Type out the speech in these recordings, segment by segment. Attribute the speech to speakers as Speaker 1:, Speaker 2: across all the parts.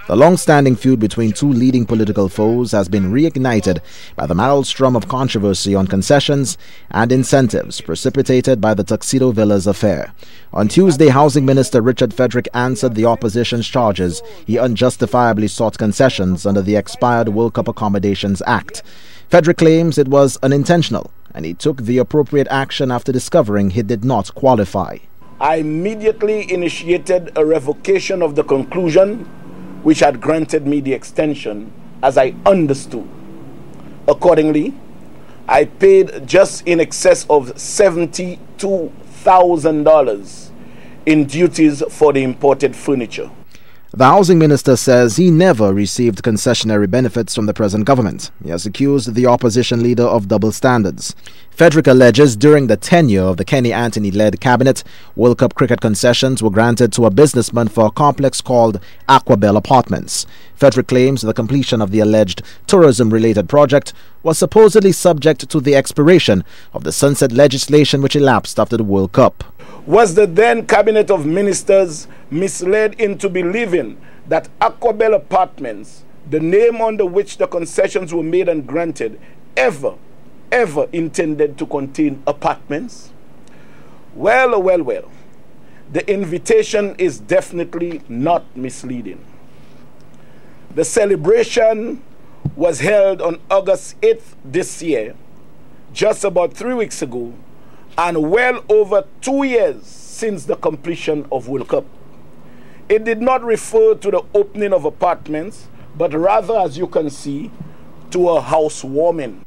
Speaker 1: The long-standing feud between two leading political foes has been reignited by the maelstrom of controversy on concessions and incentives precipitated by the Tuxedo Villas affair. On Tuesday, Housing Minister Richard Frederick answered the opposition's charges he unjustifiably sought concessions under the expired World Cup Accommodations Act. Frederick claims it was unintentional, and he took the appropriate action after discovering he did not qualify.
Speaker 2: I immediately initiated a revocation of the conclusion which had granted me the extension as I understood. Accordingly, I paid just in excess of $72,000 in duties for the imported furniture.
Speaker 1: The housing minister says he never received concessionary benefits from the present government. He has accused the opposition leader of double standards. Frederick alleges during the tenure of the Kenny Anthony-led cabinet, World Cup cricket concessions were granted to a businessman for a complex called Aquabel Apartments. Frederick claims the completion of the alleged tourism-related project was supposedly subject to the expiration of the sunset legislation which elapsed after the World Cup.
Speaker 2: Was the then cabinet of ministers misled into believing that Aquabel Apartments, the name under which the concessions were made and granted, ever intended to contain apartments? Well. The invitation is definitely not misleading. The celebration was held on August 8th this year, just about 3 weeks ago, and well over 2 years since the completion of World Cup. It did not refer to the opening of apartments, but rather, as you can see, to a housewarming.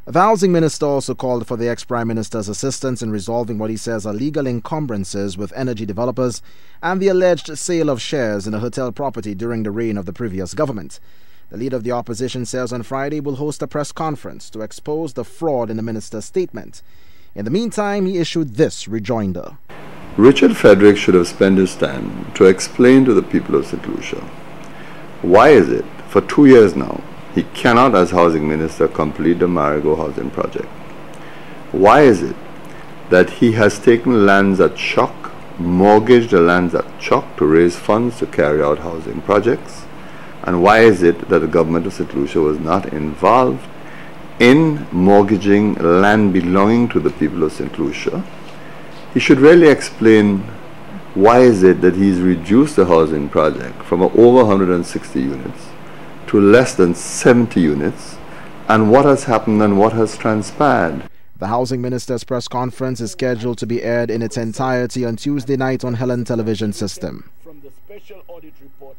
Speaker 1: The housing minister also called for the ex-prime minister's assistance in resolving what he says are legal encumbrances with energy developers and the alleged sale of shares in a hotel property during the reign of the previous government. The leader of the opposition says on Friday will host a press conference to expose the fraud in the minister's statement. In the meantime, he issued this rejoinder.
Speaker 3: Richard Frederick should have spent his time to explain to the people of St.Lucia why is it for 2 years now he cannot, as housing minister, complete the Marigo housing project. Why is it that he has taken lands at Chuck, mortgaged the lands at Chuck to raise funds to carry out housing projects? And why is it that the government of St. Lucia was not involved in mortgaging land belonging to the people of St. Lucia? He should really explain why is it that he's reduced the housing project from over 160 units to less than 70 units, and what has happened and what has transpired.
Speaker 1: The housing minister's press conference is scheduled to be aired in its entirety on Tuesday night on Helen Television System.
Speaker 2: From the special audit report